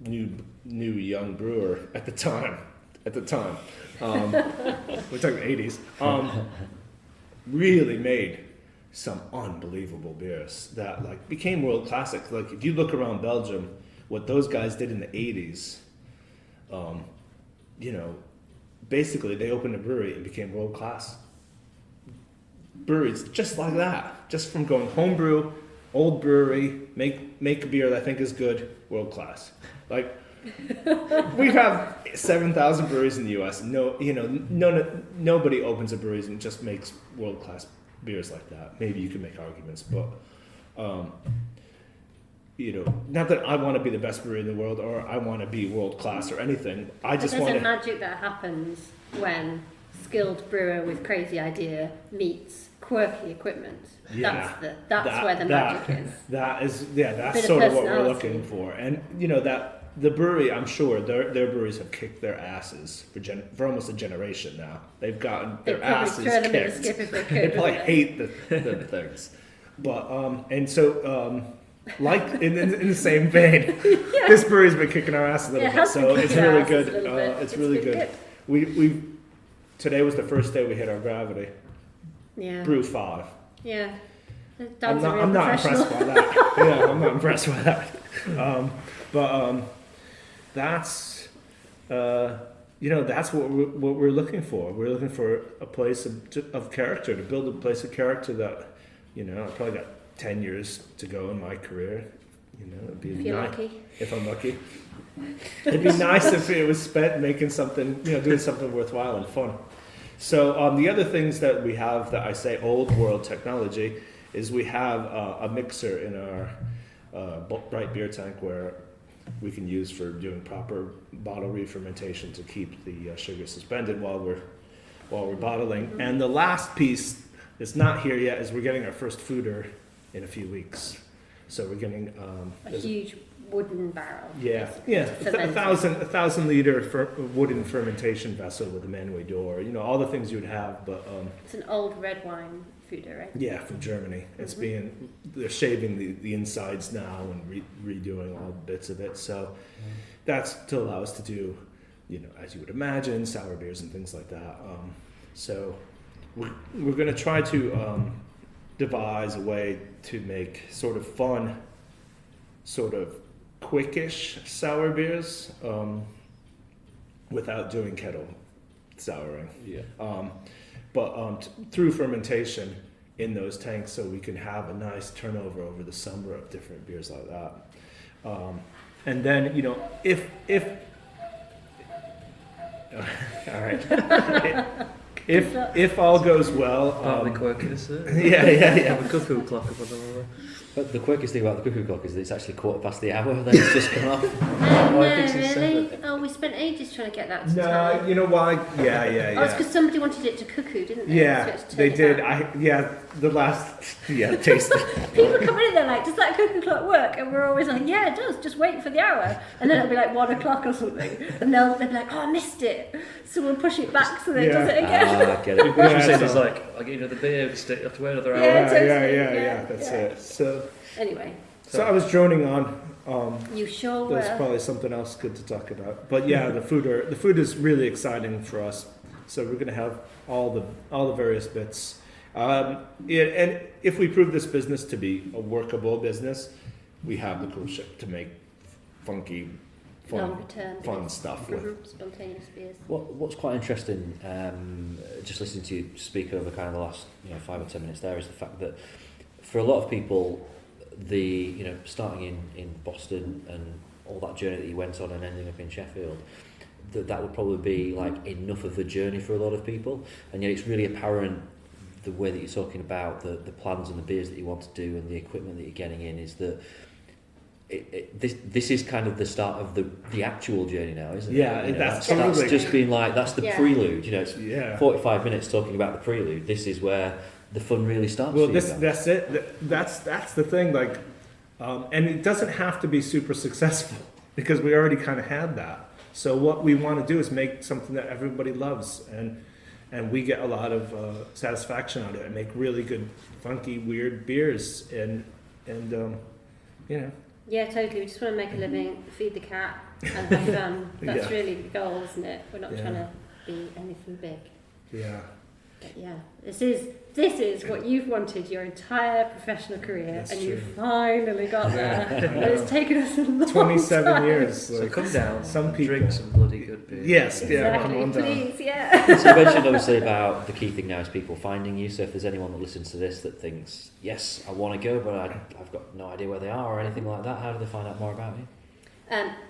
new young brewer at the time, at the time. We're talking 80s. Really made some unbelievable beers that like became world classics. Like if you look around Belgium, what those guys did in the 80s, you know, basically they opened a brewery and became world class. Breweries just like that, just from going homebrew, old brewery, make a beer that I think is good, world class. Like we have 7,000 breweries in the U.S. Nobody opens a brewery and just makes world class beers like that. Maybe you can make arguments, but not that I want to be the best brewery in the world or I want to be world class or anything. I just want. There's a magic that happens when skilled brewer with crazy idea meets quirky equipment. Yeah, that's where the magic is. That's sort of what we're looking for, and that. The brewery, I'm sure, their breweries have kicked their asses for almost a generation now. They've gotten their asses kicked. They probably hate the things. But, and so, like, in the same vein, this brewery's been kicking our ass a little bit, so it's really good. It's really good. We today was the first day we hit our gravity. Yeah. Brew 5. Yeah. I'm not impressed by that. Yeah, I'm not impressed by that. That's that's what we're looking for. We're looking for a place of character, to build a place of character that, I've probably got 10 years to go in my career. It'd be if you're lucky. If I'm lucky. It'd be nice if it was spent making something, doing something worthwhile and fun. So the other things that we have that I say old world technology is we have a mixer in our bright beer tank where we can use for doing proper bottle re-fermentation to keep the sugar suspended while we're bottling. Mm-hmm. And the last piece that's not here yet is we're getting our first foeder in a few weeks. So we're getting a huge wooden barrel. Yeah, 1,000 liter wooden fermentation vessel with a manway door. All the things you would have, but it's an old red wine foeder, right? Yeah, from Germany. It's they're shaving the insides now and redoing all bits of it. So that's to allow us to do, as you would imagine, sour beers and things like that. So we're going to try to devise a way to make sort of fun, sort of quickish sour beers without doing kettle souring. Yeah. But through fermentation in those tanks, so we can have a nice turnover over the summer of different beers like that. And then, if all right, if all goes well, the quirkiness. Yeah. The cuckoo clock up on the. But the quickest thing about the cuckoo clock is that it's actually 1:15, then it's just come off. Really? Oh, we spent ages trying to get that to time. No, you know why? Yeah. Oh, it's because somebody wanted it to cuckoo, didn't they? Yeah, So they did. The last taste. People come in and they're like, does that cuckoo clock work? And we're always like, yeah, it does, just wait for the hour. And then it'll be like 1 o'clock or something. And they'll be like, oh, I missed it. So we'll push it back so that it does it again. I get it. What you're saying is like the beer, you have to wait another hour. Yeah, that's it. So anyway. So I was droning on. You sure There's were. probably something else good to talk about. But yeah, the food is really exciting for us. So we're going to have all the various bits. And if we prove this business to be a workable business, we have the cool ship to make funky, fun stuff with. Spontaneous beers. What's quite interesting, just listening to you speak over kind of the last 5 or 10 minutes there, is the fact that for a lot of people, starting in Boston and all that journey that you went on and ending up in Sheffield, that would probably be like enough of a journey for a lot of people, and yet it's really apparent the way that you're talking about the plans and the beers that you want to do and the equipment that you're getting in is that this is kind of the start of the actual journey now, isn't it? Yeah, that's just been like, that's the prelude, it's 45 minutes talking about the prelude. This is where the fun really starts. Well, that's it. That's the thing. Like, and it doesn't have to be super successful because we already kind of had that. So what we want to do is make something that everybody loves, and we get a lot of satisfaction out of it. And make really good, funky, weird beers, and Yeah, totally. We just want to make a living, feed the cat, and have fun. That's really the goal, isn't it? We're not trying to be anything big. Yeah. But yeah, this is what you've wanted your entire professional career, That's and true. you finally got there. I And it's know. taken us a long 27 time. years. So Like, come down, some people. drink some bloody good beer. Yes, yeah, Exactly, come on down. please, yeah. So you mentioned obviously about the key thing now is people finding you. So if there's anyone that listens to this that thinks, yes, I want to go, but I've got no idea where they are or anything like that, how do they find out more about you?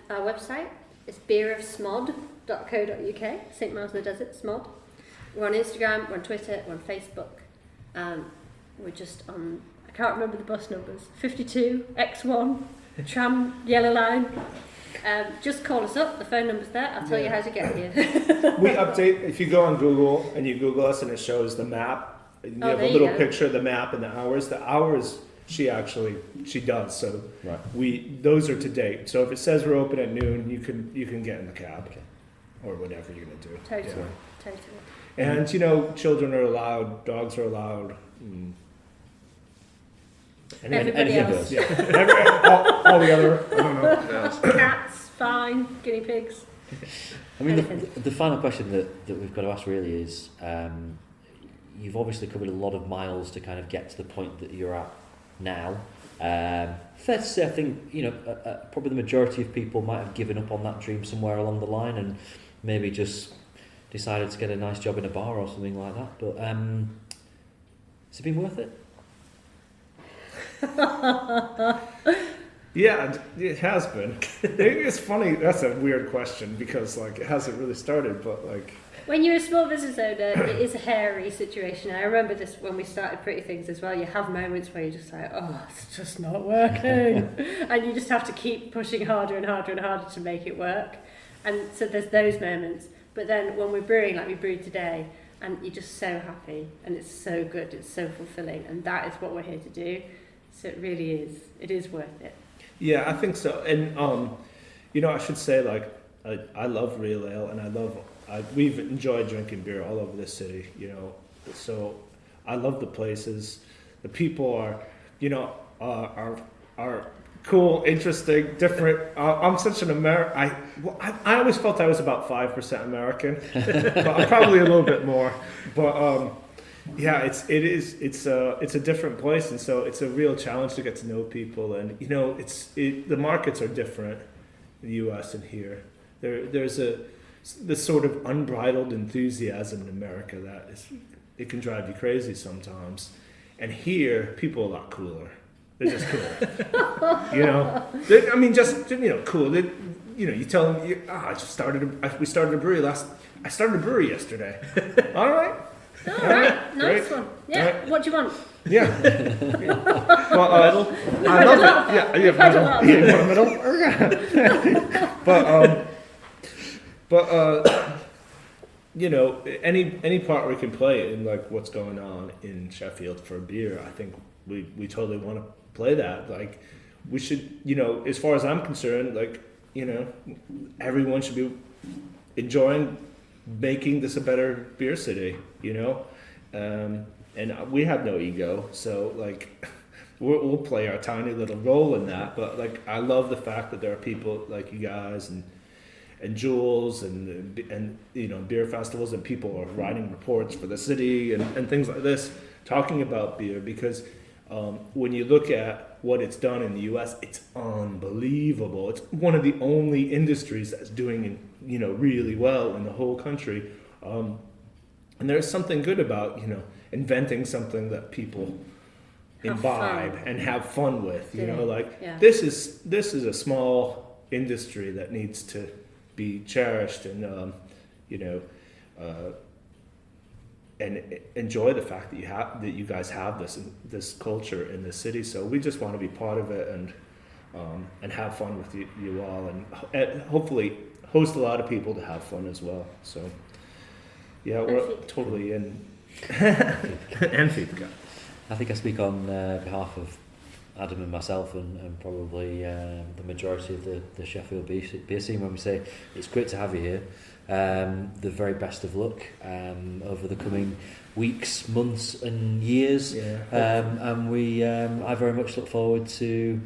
Our website is beerofsmod.co.uk, St Miles of the Desert, Smod. We're on Instagram, we're on Twitter, we're on Facebook. We're just on, I can't remember the bus numbers, 52, X1, tram, yellow line. Just call us up, the phone number's there, I'll tell you how to get here. We update, if you go on Google and you Google us and it shows the map, you have there a you little go. picture of the map and the hours. The hours she does, so Right. those are to date. So if it says we're open at noon, you can get in the cab or whatever you're gonna do. Totally. And children are allowed, dogs are allowed. And Everybody anything else. goes. all the other, I don't know. Cats, fine, guinea pigs. I mean, Anything. the final question that we've got to ask really is, you've obviously covered a lot of miles to kind of get to the point that you're at now. Fair to say, I think, probably the majority of people might have given up on that dream somewhere along the line and maybe just decided to get a nice job in a bar or something like that. But has it been worth it? Yeah, it has been. It's funny. That's a weird question because it hasn't really started, but When you're a small business owner, it is a hairy situation. I remember this when we started Pretty Things as well. You have moments where you're just like, oh, it's just not working. And you just have to keep pushing harder and harder and harder to make it work. And so there's those moments. But then when we're brewing, like we brewed today, and you're just so happy, and it's so good, it's so fulfilling, and that is what we're here to do. So it really is. It is worth it. yeah, I think so. And I should say I love real ale, and we've enjoyed drinking beer all over this city. So I love the places. The people are cool, interesting, different. I'm such an American. I always felt I was about 5% American, but I'm probably a little bit more. But yeah, it's a different place, and so it's a real challenge to get to know people. And the markets are different in the U.S. and here. There's this sort of unbridled enthusiasm in America it can drive you crazy sometimes. And here, people are a lot cooler. They're just cool. Cool. You tell them, we started a brewery I started a brewery yesterday. All right. All right, nice great. one. Yeah, Right. what do you want? Yeah. Well, I love it. Yeah, We've had a lot. you want a medal? But any part we can play in what's going on in Sheffield for beer, I think we totally want to play that. We should, as far as I'm concerned, everyone should be enjoying making this a better beer city, and we have no ego, so we'll play our tiny little role in that. But I love the fact that there are people like you guys and Jules and beer festivals, and people are writing reports for the city and things like this, talking about beer, because when you look at what it's done in the U.S., it's unbelievable. It's one of the only industries that's doing really well in the whole country, and there's something good about inventing something that people imbibe and have fun with. This is a small industry that needs to be cherished and and enjoy the fact that you guys have this culture in this city. So we just want to be part of it and have fun with you all, and hopefully host a lot of people to have fun as well. So yeah, we're totally in. And feed the guy. I think I speak on behalf of Adam and myself and probably the majority of the Sheffield beer scene when we say it's great to have you here. The very best of luck over the coming weeks, months and years. Yeah. And I very much look forward to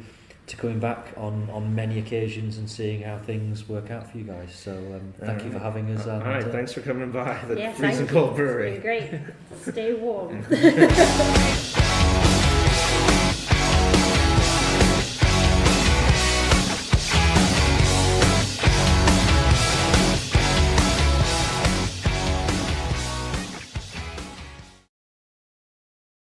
to coming back on many occasions and seeing how things work out for you guys. So thank you for having us. All right, thanks for coming by the Yeah, freezing thank cold you. brewery. It's been great. Stay warm.